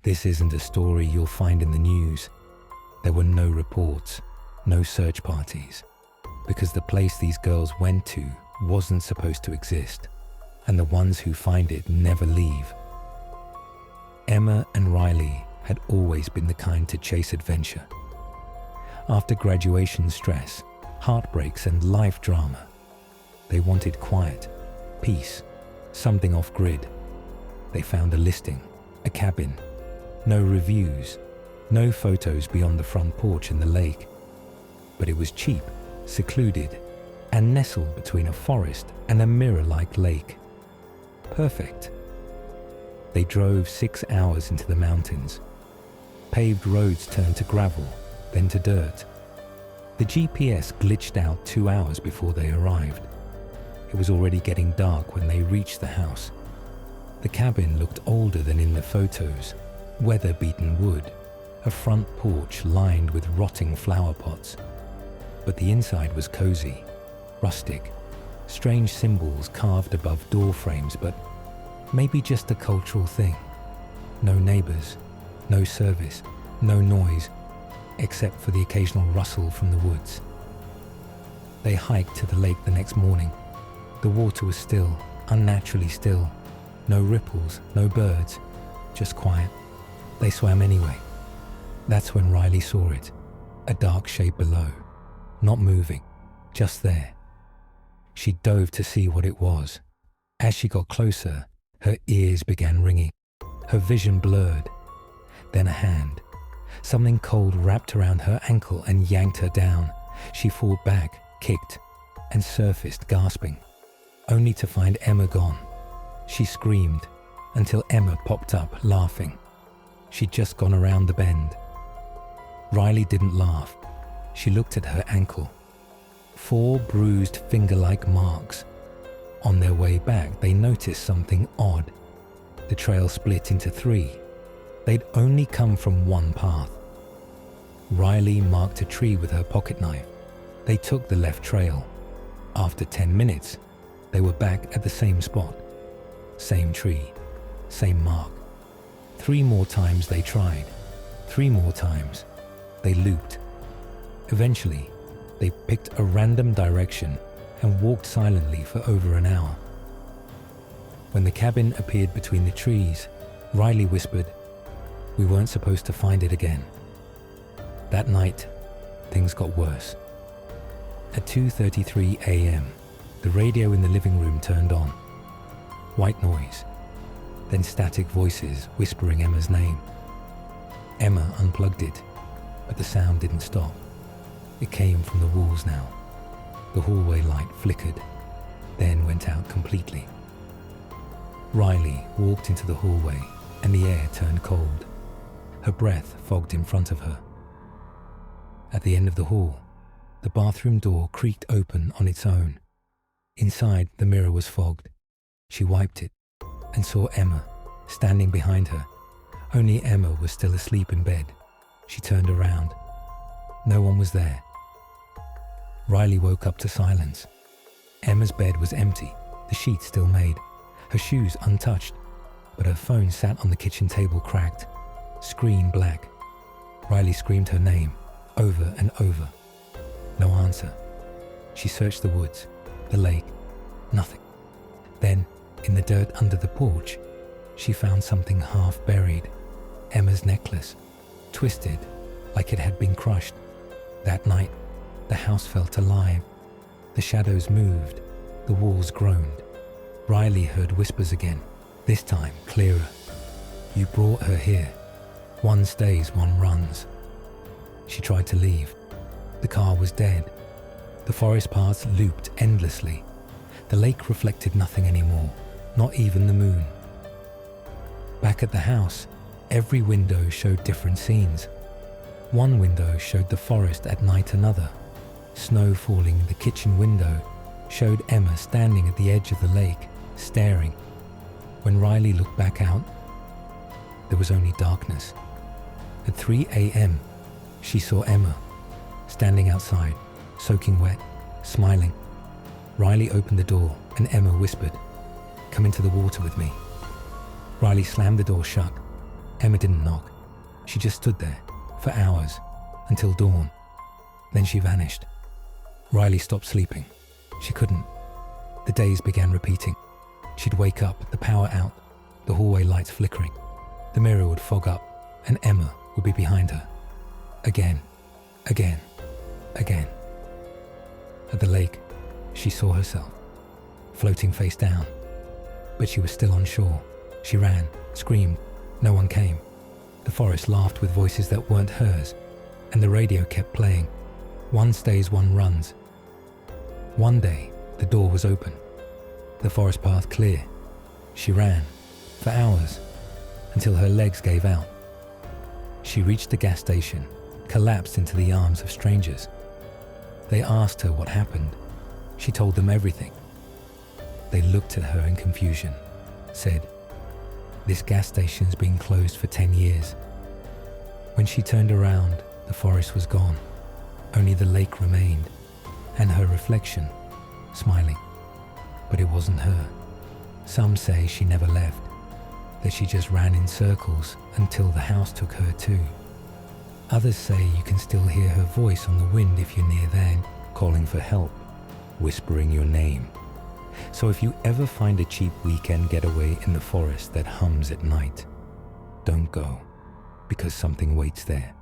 This isn't a story you'll find in the news. There were no reports, no search parties, because the place these girls went to wasn't supposed to exist, and the ones who find it never leave. Emma and Riley had always been the kind to chase adventure. After graduation stress, heartbreaks, and life drama, they wanted quiet, peace, something off-grid. They found a listing, a cabin, no reviews, no photos beyond the front porch and the lake. But it was cheap, secluded, and nestled between a forest and a mirror-like lake. Perfect. They drove 6 hours into the mountains. Paved roads turned to gravel, then to dirt. The GPS glitched out 2 hours before they arrived. It was already getting dark when they reached the house. The cabin looked older than in the photos. Weather-beaten wood, a front porch lined with rotting flower pots. But the inside was cozy, rustic, strange symbols carved above door frames, but maybe just a cultural thing. No neighbors, no service, no noise, except for the occasional rustle from the woods. They hiked to the lake the next morning. The water was still, unnaturally still. No ripples, no birds, just quiet. They swam anyway. That's when Riley saw it, a dark shape below, not moving, just there. She dove to see what it was. As she got closer, her ears began ringing, her vision blurred. Then a hand, something cold wrapped around her ankle and yanked her down. She fought back, kicked, and surfaced gasping, only to find Emma gone. She screamed until Emma popped up, laughing. She'd just gone around the bend. Riley didn't laugh. She looked at her ankle. 4 bruised finger-like marks. On their way back, they noticed something odd. The trail split into 3. They'd only come from one path. Riley marked a tree with her pocket knife. They took the left trail. After 10 minutes, they were back at the same spot. Same tree, same mark. 3 more times they tried. 3 more times. They looped. Eventually, they picked a random direction and walked silently for over an hour. When the cabin appeared between the trees, Riley whispered, "We weren't supposed to find it again." That night, things got worse. At 2:33 a.m., the radio in the living room turned on. White noise, then static voices whispering Emma's name. Emma unplugged it, but the sound didn't stop. It came from the walls now. The hallway light flickered, then went out completely. Riley walked into the hallway and the air turned cold. Her breath fogged in front of her. At the end of the hall, the bathroom door creaked open on its own. Inside, the mirror was fogged. She wiped it and saw Emma standing behind her. Only Emma was still asleep in bed. She turned around. No one was there. Riley woke up to silence. Emma's bed was empty, the sheets still made, her shoes untouched, but her phone sat on the kitchen table cracked, screen black. Riley screamed her name over and over. No answer. She searched the woods, the lake, nothing. Then, in the dirt under the porch, she found something half buried. Emma's necklace, twisted like it had been crushed. That night, the house felt alive. The shadows moved, the walls groaned. Riley heard whispers again, this time clearer. "You brought her here. One stays, one runs." She tried to leave. The car was dead. The forest paths looped endlessly. The lake reflected nothing anymore, not even the moon. Back at the house, every window showed different scenes. One window showed the forest at night, another. Snow falling in the kitchen window showed Emma standing at the edge of the lake, staring. When Riley looked back out, there was only darkness. At 3 a.m., she saw Emma, standing outside, soaking wet, smiling. Riley opened the door and Emma whispered, "Come into the water with me." Riley slammed the door shut. Emma didn't knock. She just stood there for hours until dawn. Then she vanished. Riley stopped sleeping. She couldn't. The days began repeating. She'd wake up, the power out, the hallway lights flickering. The mirror would fog up, and Emma would be behind her. Again, again, again. At the lake, she saw herself, floating face down. But she was still on shore. She ran, screamed. No one came. The forest laughed with voices that weren't hers, and the radio kept playing. One stays, one runs. One day, the door was open, the forest path clear. She ran, for hours, until her legs gave out. She reached the gas station, collapsed into the arms of strangers. They asked her what happened. She told them everything. They looked at her in confusion, said, "This gas station's been closed for 10 years. When she turned around, the forest was gone. Only the lake remained, and her reflection, smiling. But it wasn't her. Some say she never left, that she just ran in circles until the house took her too. Others say you can still hear her voice on the wind if you're near there, calling for help, whispering your name. So if you ever find a cheap weekend getaway in the forest that hums at night, don't go, because something waits there."